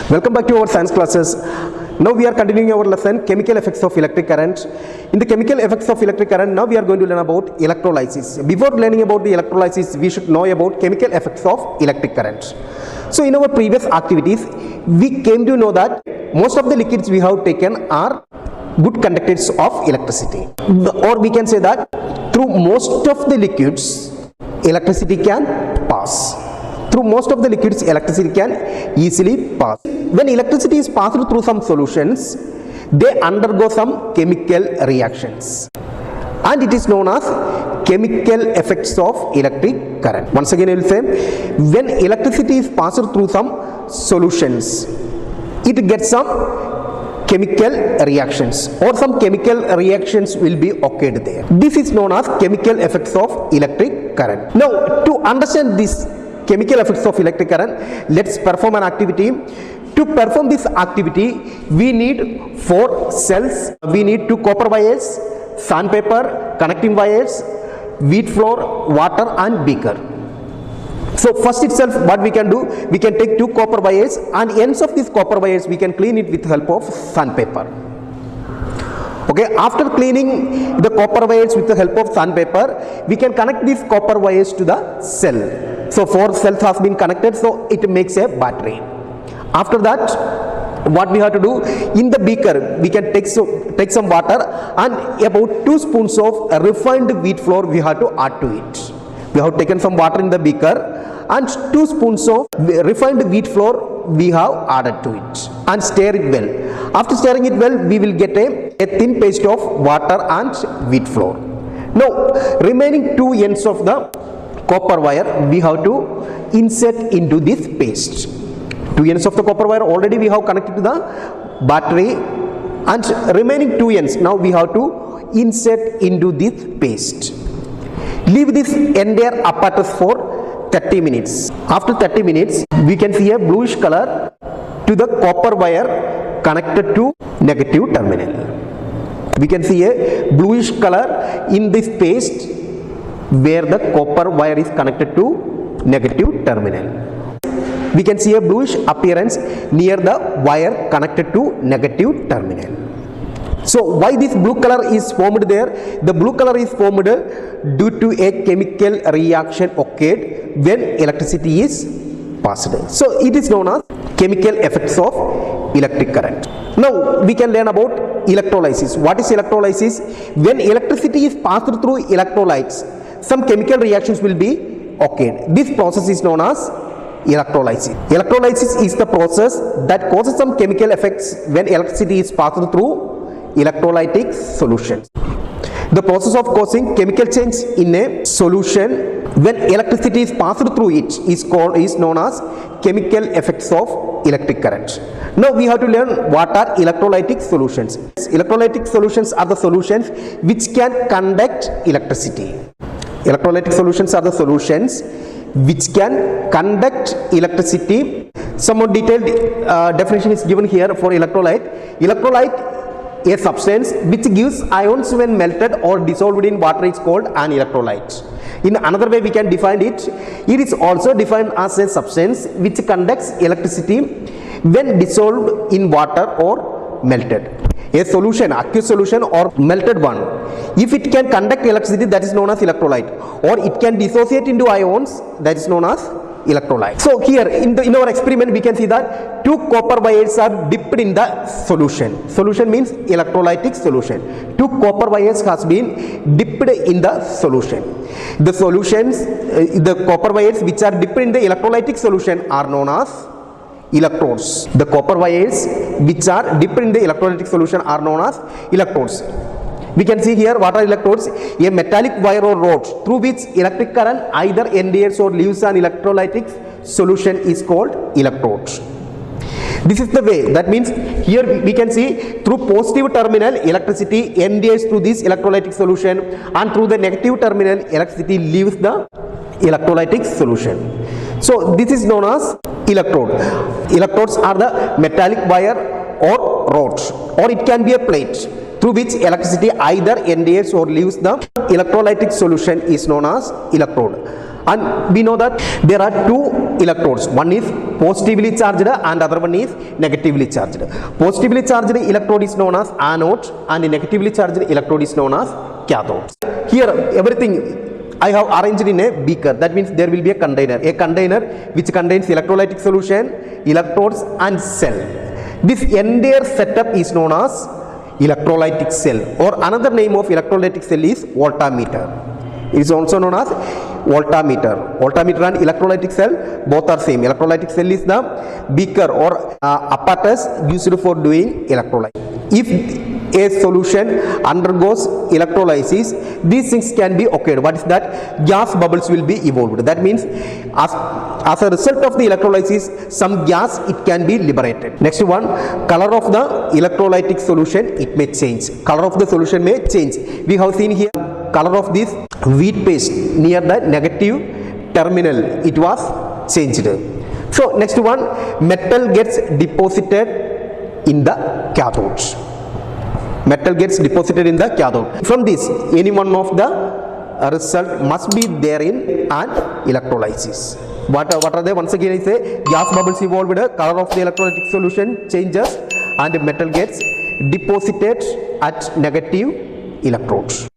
Welcome back to our science classes. Now we are continuing our lesson chemical effects of electric current. In the chemical effects of electric current, now we are going to learn about electrolysis. Before learning about the electrolysis, we should know about chemical effects of electric current. So in our previous activities, we came to know that most of the liquids we have taken are good conductors of electricity. Or we can say that through most of the liquids, electricity can pass. Through most of the liquids, electricity can easily pass. When electricity is passed through some solutions, they undergo some chemical reactions, and it is known as chemical effects of electric current. Once again I will say, when electricity is passed through some solutions, it gets some chemical reactions, or some chemical reactions will be occurred there. This is known as chemical effects of electric current. Now, to understand this chemical effects of electric current, let's perform an activity. To perform this activity, we need 4 cells. We need 2 copper wires, sandpaper, connecting wires, wheat flour, water and beaker. So first itself, what we can do, we can take 2 copper wires, and ends of these copper wires we can clean it with the help of sandpaper. Okay, after cleaning the copper wires with the help of sandpaper, we can connect these copper wires to the cell. So 4 cells has been connected, so it makes a battery. After that, what we have to do, in the beaker we can take some water, and about 2 spoons of refined wheat flour we have to add to it. We have taken some water in the beaker, and 2 spoons of refined wheat flour we have added to it, and stir it well. After stirring it well, we will get a thin paste of water and wheat flour. Now, remaining 2 ends of the copper wire we have to insert into this paste. 2 ends of the copper wire already we have connected to the battery, and remaining 2 ends now we have to insert into this paste. Leave this entire apparatus for 30 minutes. After 30 minutes, we can see a bluish color to the copper wire connected to negative terminal. We can see a bluish color in this paste where the copper wire is connected to negative terminal. We can see a bluish appearance near the wire connected to negative terminal. So why this blue color is formed there? The blue color is formed due to a chemical reaction occurred when electricity is passed. So it is known as chemical effects of electric current. Now we can learn about electrolysis. What is electrolysis? When electricity is passed through electrolytes, some chemical reactions will be occurred. This process is known as electrolysis. Electrolysis is the process that causes some chemical effects when electricity is passed through electrolytic solutions. The process of causing chemical change in a solution when electricity is passed through it is known as chemical effects of electric current. Now we have to learn what are electrolytic solutions. Electrolytic solutions are the solutions which can conduct electricity. Electrolytic solutions are the solutions which can conduct electricity. Some more detailed definition is given here for electrolyte. Electrolyte, a substance which gives ions when melted or dissolved in water, is called an electrolyte. In another way we can define it, it is also defined as a substance which conducts electricity when dissolved in water or melted. A solution, aqueous solution or melted one, if it can conduct electricity, that is known as electrolyte, or it can dissociate into ions, that is known as electrolyte. So here in our experiment we can see that 2 copper wires are dipped in the solution. Solution means electrolytic solution. 2 copper wires has been dipped in the solution. The solutions, the copper wires which are dipped in the electrolytic solution are known as electrodes. The copper wires which are dipped in the electrolytic solution are known as electrodes. We can see here what are electrodes. A metallic wire or rod through which electric current either enters or leaves an electrolytic solution is called electrode. This is the way. That means here we can see through positive terminal electricity enters through this electrolytic solution, and through the negative terminal electricity leaves the electrolytic solution. So this is known as electrode. Electrodes are the metallic wire or rod, or it can be a plate through which electricity either enters or leaves the electrolytic solution is known as electrode. And we know that there are two electrodes. One is positively charged and other one is negatively charged. Positively charged electrode is known as anode and negatively charged electrode is known as cathode. Here everything I have arranged in a beaker. That means there will be a container which contains electrolytic solution, electrodes and cell. This entire setup is known as electrolytic cell, or another name of electrolytic cell is voltmeter. It is also known as voltmeter. Voltmeter and electrolytic cell both are same. Electrolytic cell is the beaker or apparatus used for doing electrolyte. If a solution undergoes electrolysis, these things can be occurred. What is that? Gas bubbles will be evolved. That means as a result of the electrolysis, some gas it can be liberated. Next one, color of the electrolytic solution, it may change. Color of the solution may change. We have seen here color of this wheat paste near the negative terminal, it was changed. So next one, metal gets deposited in the cathode. Metal gets deposited in the cathode. From this, any one of the result must be there in an electrolysis. What are they? Once again I say, gas bubbles evolved, color of the electrolytic solution changes and metal gets deposited at negative electrodes.